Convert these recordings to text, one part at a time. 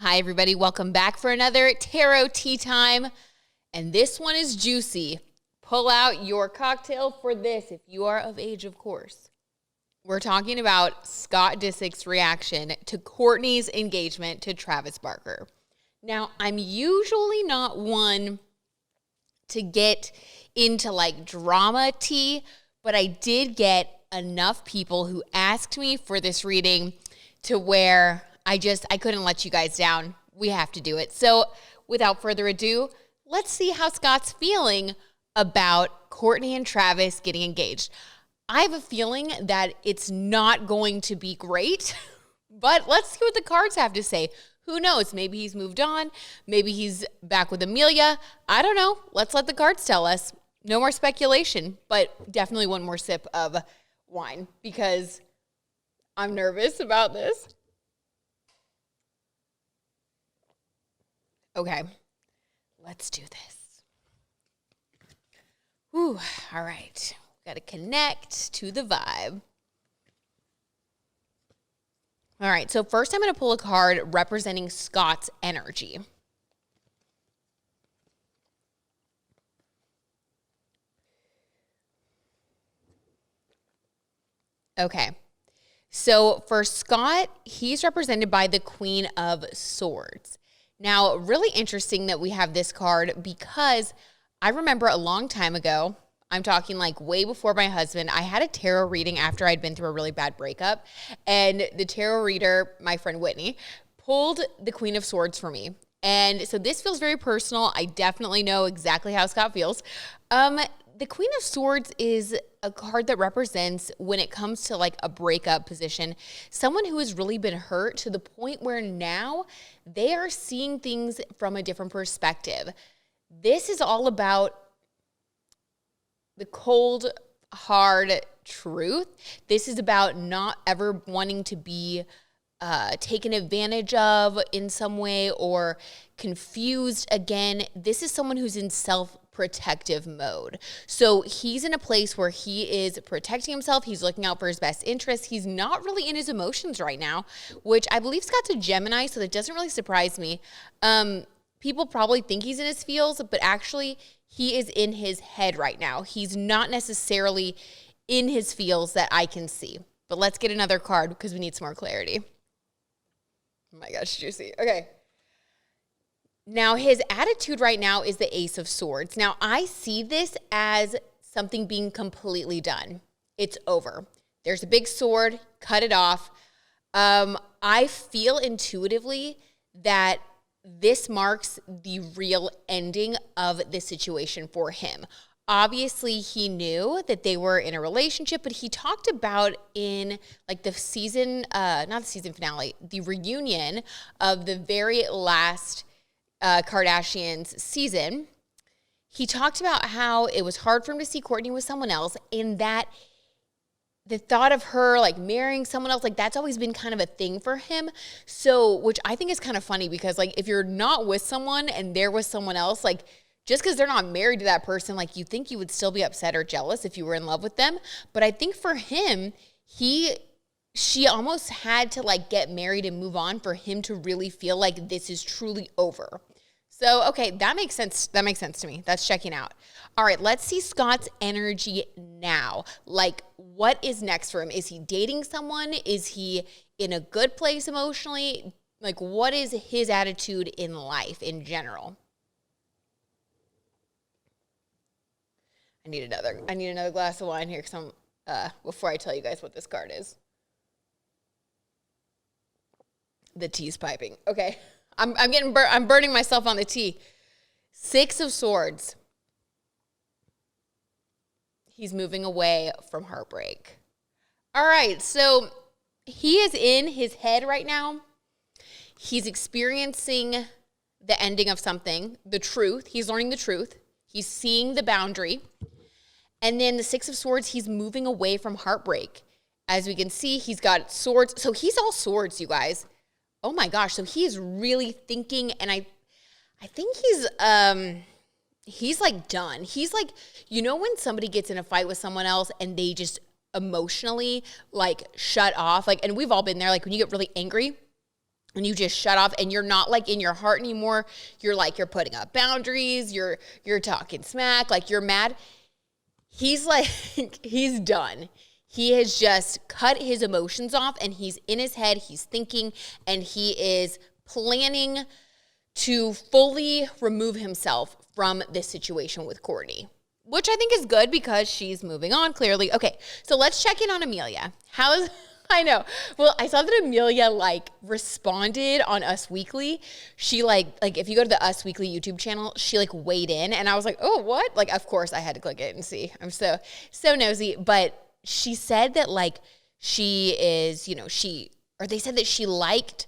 Hi, everybody. Welcome back for another Tarot Tea Time. And this one is juicy. Pull out your cocktail for this if you are of age, of course. We're talking about Scott Disick's reaction to Kourtney's engagement to Travis Barker. Now, I'm usually not one to get into like drama tea, but I did get enough people who asked me for this reading to where I couldn't let you guys down. We have to do it. So without further ado, let's see how Scott's feeling about Kourtney and Travis getting engaged. I have a feeling that it's not going to be great, but let's see what the cards have to say. Who knows? Maybe he's moved on. Maybe he's back with Amelia. I don't know. Let's let the cards tell us. No more speculation, but definitely one more sip of wine because I'm nervous about this. Okay, let's do this. Whew, all right. Got to connect to the vibe. All right, so first I'm going to pull a card representing Scott's energy. Okay, so for Scott, he's represented by the Queen of Swords. Now, really interesting that we have this card because I remember a long time ago, I'm talking like way before my husband, I had a tarot reading after I'd been through a really bad breakup. And the tarot reader, my friend Whitney, pulled the Queen of Swords for me. And so this feels very personal. I definitely know exactly how Scott feels. The Queen of Swords is a card that represents, when it comes to like a breakup position, someone who has really been hurt to the point where now they are seeing things from a different perspective. This is all about the cold, hard truth. This is about not ever wanting to be taken advantage of in some way or confused again. This is someone who's in self-protective mode. So he's in a place where he is protecting himself. He's looking out for his best interests. He's not really in his emotions right now, which I believe Scott's a Gemini, so that doesn't really surprise me. People probably think he's in his feels, but actually he is in his head right now. He's not necessarily in his feels that I can see. But let's get another card because we need some more clarity. Oh my gosh, juicy. Okay. Now, his attitude right now is the Ace of Swords. Now, I see this as something being completely done. It's over. There's a big sword, cut it off. I feel intuitively that this marks the real ending of the situation for him. Obviously, he knew that they were in a relationship, but he talked about in like the season, not the season finale, the reunion of the very last Kardashians season. He talked about how it was hard for him to see Kourtney with someone else, and that the thought of her like marrying someone else, like that's always been kind of a thing for him. So, which I think is kind of funny because like if you're not with someone and they're with someone else, like just because they're not married to that person, like you think you would still be upset or jealous if you were in love with them. But I think for him, she almost had to like get married and move on for him to really feel like this is truly over. So, okay, that makes sense. That makes sense to me. That's checking out. All right, let's see Scott's energy now. Like, what is next for him? Is he dating someone? Is he in a good place emotionally? Like, what is his attitude in life in general? I need another glass of wine here because before I tell you guys what this card is. The tea's piping. Okay. I'm burning myself on the tea. Six of Swords. He's moving away from heartbreak. All right, so he is in his head right now. He's experiencing the ending of something, the truth. He's learning the truth. He's seeing the boundary. And then the Six of Swords, he's moving away from heartbreak. As we can see, he's got swords. So he's all swords, you guys. Oh my gosh, so he is really thinking, and I think he's like done. He's like, you know when somebody gets in a fight with someone else and they just emotionally like shut off, like, and we've all been there, like when you get really angry and you just shut off and you're not like in your heart anymore. You're like, you're putting up boundaries. You're talking smack. Like you're mad. He's like, he's done. He has just cut his emotions off and he's in his head. He's thinking and he is planning to fully remove himself from this situation with Kourtney, which I think is good because she's moving on clearly. Okay, so let's check in on Amelia. I know. Well, I saw that Amelia responded on Us Weekly. She like if you go to the Us Weekly YouTube channel, she weighed in and I was like, oh, what? Of course I had to click it and see. I'm so nosy. But she said that she is, they said that she liked,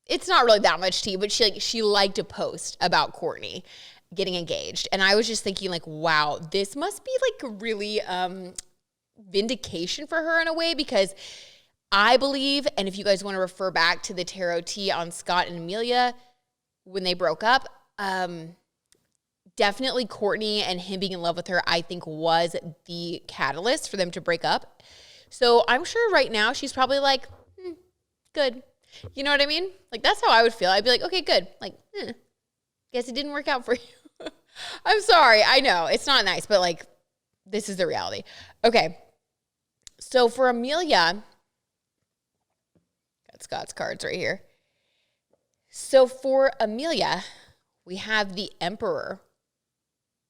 it's not really that much tea, but she liked a post about Kourtney getting engaged. And I was just thinking wow, this must be really vindication for her in a way, because I believe, and if you guys want to refer back to the tarot tea on Scott and Amelia when they broke up, definitely Kourtney and him being in love with her, I think, was the catalyst for them to break up. So I'm sure right now she's probably good. You know what I mean? That's how I would feel. I'd be like, okay, good. Guess it didn't work out for you. I'm sorry. I know it's not nice, but this is the reality. Okay. So for Amelia, got Scott's cards right here. So for Amelia, we have the Emperor.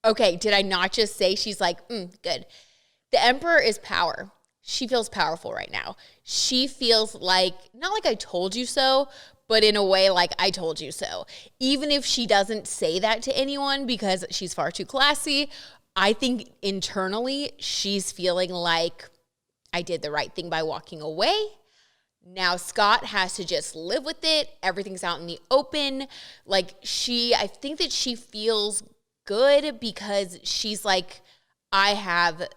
Okay, did I not just say she's good? The Emperor is power. She feels powerful right now. She feels not I told you so, but in a way I told you so. Even if she doesn't say that to anyone because she's far too classy, I think internally she's feeling I did the right thing by walking away. Now Scott has to just live with it. Everything's out in the open. I think that she feels good because she's I have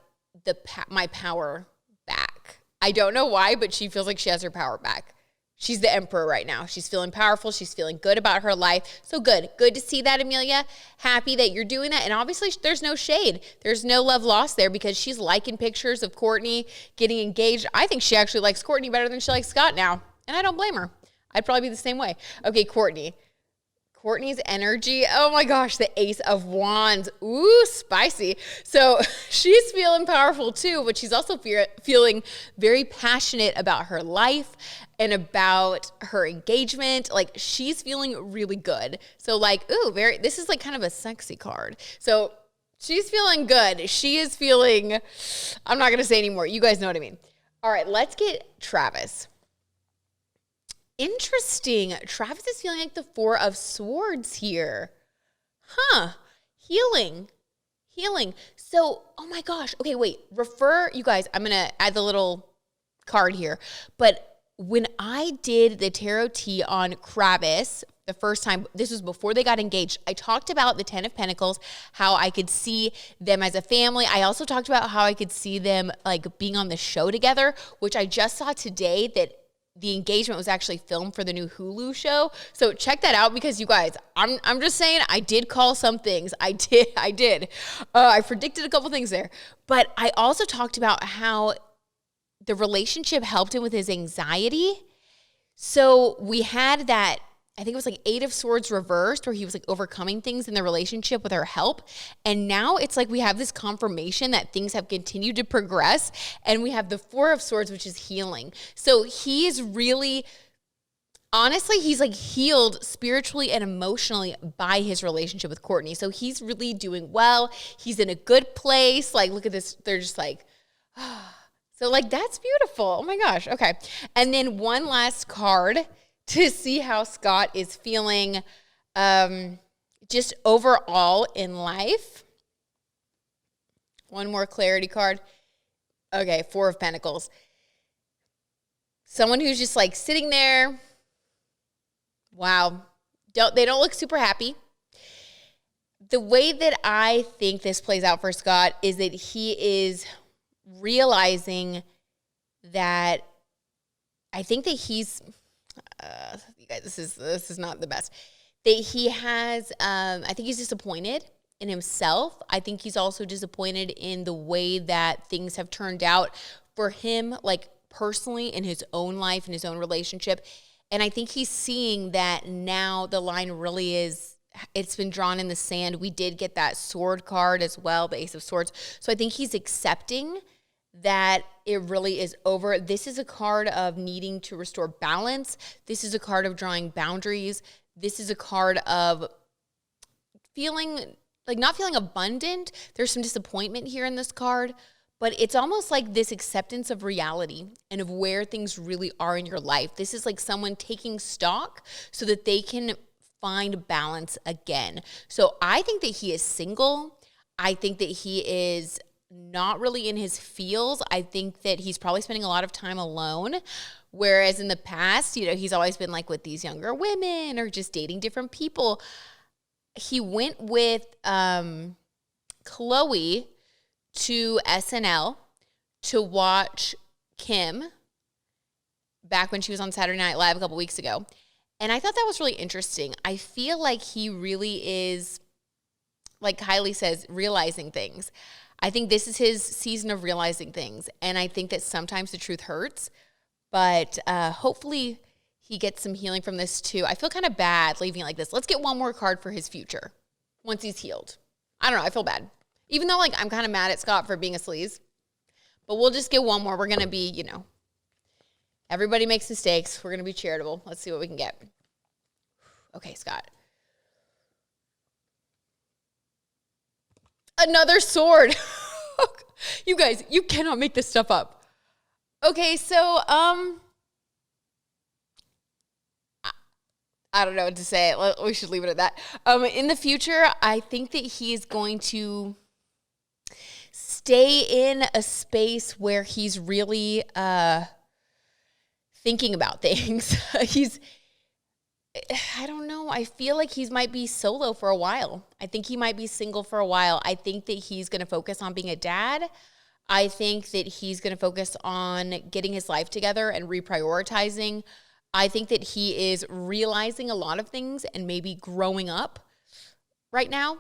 my power back. I don't know why, but she feels like she has her power back. She's the Emperor right now. She's feeling powerful. She's feeling good about her life. So good. Good to see that, Amelia. Happy that you're doing that. And obviously there's no shade. There's no love lost there because she's liking pictures of Kourtney getting engaged. I think she actually likes Kourtney better than she likes Scott now. And I don't blame her. I'd probably be the same way. Okay, Kourtney's energy. Oh my gosh, the Ace of Wands. Ooh, spicy. So she's feeling powerful too, but she's also feeling very passionate about her life and about her engagement. She's feeling really good. So this is kind of a sexy card. So she's feeling good. She is feeling, I'm not going to say anymore. You guys know what I mean. All right, let's get Travis. Interesting. Travis is feeling the Four of Swords here. Healing. So, oh my gosh. Okay, wait. You guys, I'm going to add the little card here. But when I did the tarot tea on Travis the first time, this was before they got engaged, I talked about the Ten of Pentacles, how I could see them as a family. I also talked about how I could see them being on the show together, which I just saw today that the engagement was actually filmed for the new Hulu show. So check that out because you guys, I'm just saying I did call some things. I did. I predicted a couple things there. But I also talked about how the relationship helped him with his anxiety. So we had that, I think it was Eight of Swords reversed, where he was overcoming things in the relationship with her help. And now it's we have this confirmation that things have continued to progress. And we have the Four of Swords, which is healing. So he is really, honestly, he's healed spiritually and emotionally by his relationship with Kourtney. So he's really doing well. He's in a good place. Look at this. They're just so that's beautiful. Oh my gosh. Okay. And then one last card to see how Scott is feeling just overall in life. One more clarity card. Okay, Four of Pentacles. Someone who's just sitting there. Wow. They don't look super happy. The way that I think this plays out for Scott is that he is realizing that I think that he's you guys, this is not the best. That he has, I think he's disappointed in himself. I think he's also disappointed in the way that things have turned out for him, personally in his own life, in his own relationship. And I think he's seeing that now the line really is, it's been drawn in the sand. We did get that sword card as well, the Ace of Swords. So I think he's accepting that it really is over. This is a card of needing to restore balance. This is a card of drawing boundaries. This is a card of feeling like not feeling abundant. There's some disappointment here in this card, but it's almost like this acceptance of reality and of where things really are in your life. This is like someone taking stock so that they can find balance again. So I think that he is single. I think that he is not really in his feels. I think that he's probably spending a lot of time alone. Whereas in the past, he's always been like with these younger women or just dating different people. He went with Chloe to SNL to watch Kim back when she was on Saturday Night Live a couple weeks ago. And I thought that was really interesting. I feel like he really is, like Kylie says, realizing things. I think this is his season of realizing things. And I think that sometimes the truth hurts. But hopefully he gets some healing from this too. I feel kind of bad leaving it like this. Let's get one more card for his future once he's healed. I don't know. I feel bad. Even though I'm kind of mad at Scott for being a sleaze. But we'll just get one more. We're going to be, everybody makes mistakes. We're going to be charitable. Let's see what we can get. Okay, Scott. Another sword. You guys, you cannot make this stuff up. Okay, so, I don't know what to say. We should leave it at that. In the future, I think that he is going to stay in a space where he's really thinking about things. I don't know. I feel like he might be solo for a while. I think he might be single for a while. I think that he's going to focus on being a dad. I think that he's going to focus on getting his life together and reprioritizing. I think that he is realizing a lot of things and maybe growing up right now.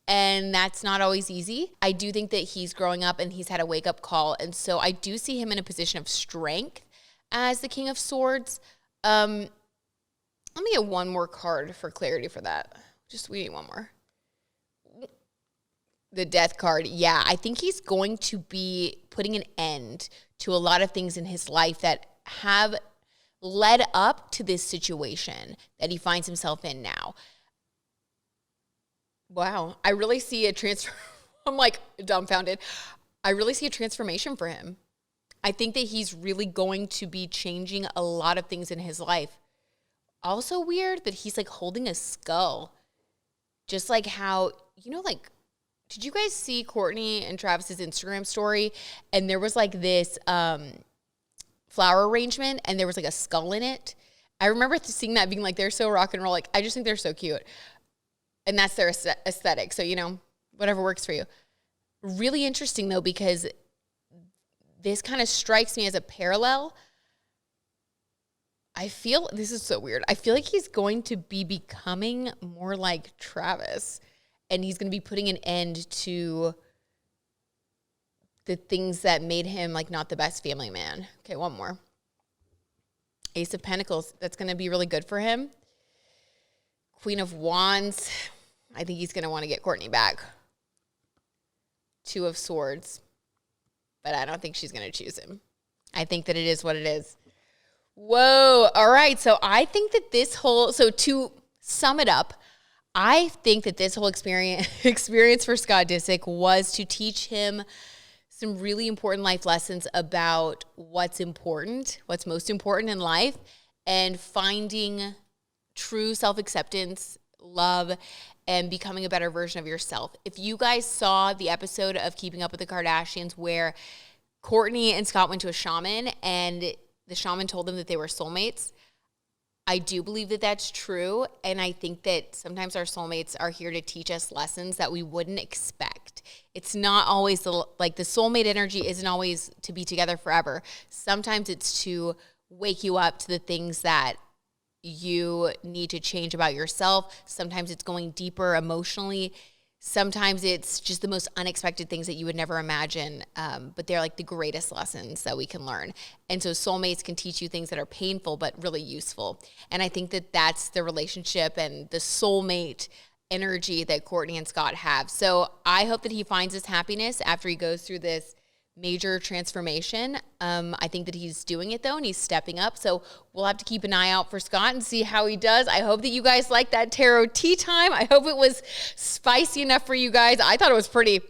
And that's not always easy. I do think that he's growing up and he's had a wake-up call. And so I do see him in a position of strength as the King of Swords. Let me get one more card for clarity for that. We need one more. The Death card. Yeah, I think he's going to be putting an end to a lot of things in his life that have led up to this situation that he finds himself in now. Wow. I really see a transfer. I'm like dumbfounded. I really see a transformation for him. I think that he's really going to be changing a lot of things in his life. Also weird that he's like holding a skull. Just like how, did you guys see Kourtney and Travis's Instagram story? And there was like this flower arrangement and there was like a skull in it. I remember seeing that being like, they're so rock and roll. Like, I just think they're so cute. And that's their aesthetic. So, whatever works for you. Really interesting though, because this kind of strikes me as a parallel. This is so weird. I feel like he's going to be becoming more like Travis. And he's going to be putting an end to the things that made him like not the best family man. Okay, one more. Ace of Pentacles. That's going to be really good for him. Queen of Wands. I think he's going to want to get Kourtney back. Two of Swords. But I don't think she's going to choose him. I think that it is what it is. Whoa. All right. So I think that to sum it up, I think that this whole experience for Scott Disick was to teach him some really important life lessons about what's most important in life, and finding true self-acceptance, love, and becoming a better version of yourself. If you guys saw the episode of Keeping Up with the Kardashians where Kourtney and Scott went to a shaman and the shaman told them that they were soulmates, I do believe that that's true. And I think that sometimes our soulmates are here to teach us lessons that we wouldn't expect. It's not always the soulmate energy isn't always to be together forever. Sometimes it's to wake you up to the things that you need to change about yourself. Sometimes it's going deeper emotionally. sometimes it's just the most unexpected things that you would never imagine, but they're like the greatest lessons that we can learn. And so soulmates can teach you things that are painful but really useful. And I think that that's the relationship and the soulmate energy that Kourtney and Scott have. So I hope that he finds his happiness after he goes through this major transformation. I think that he's doing it though, and he's stepping up. So we'll have to keep an eye out for Scott and see how he does. I hope that you guys like that tarot tea time. I hope it was spicy enough for you guys. I thought it was pretty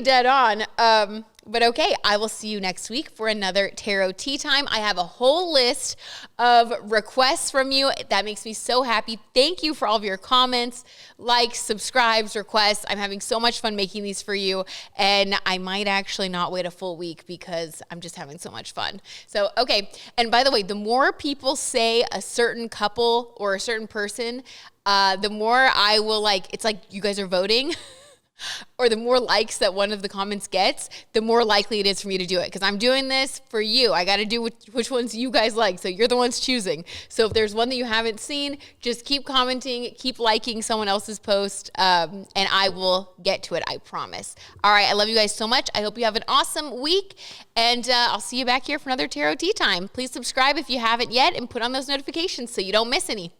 dead on. But okay, I will see you next week for another tarot tea time. I have a whole list of requests from you. That makes me so happy. Thank you for all of your comments, likes, subscribes, requests. I'm having so much fun making these for you. And I might actually not wait a full week because I'm just having so much fun. So, okay. And by the way, the more people say a certain couple or a certain person, the more I will it's like you guys are voting. Or the more likes that one of the comments gets, the more likely it is for me to do it. Because I'm doing this for you. I got to do which ones you guys like. So you're the ones choosing. So if there's one that you haven't seen, just keep commenting, keep liking someone else's post, and I will get to it, I promise. All right, I love you guys so much. I hope you have an awesome week. And I'll see you back here for another Tarot Tea Time. Please subscribe if you haven't yet and put on those notifications so you don't miss any.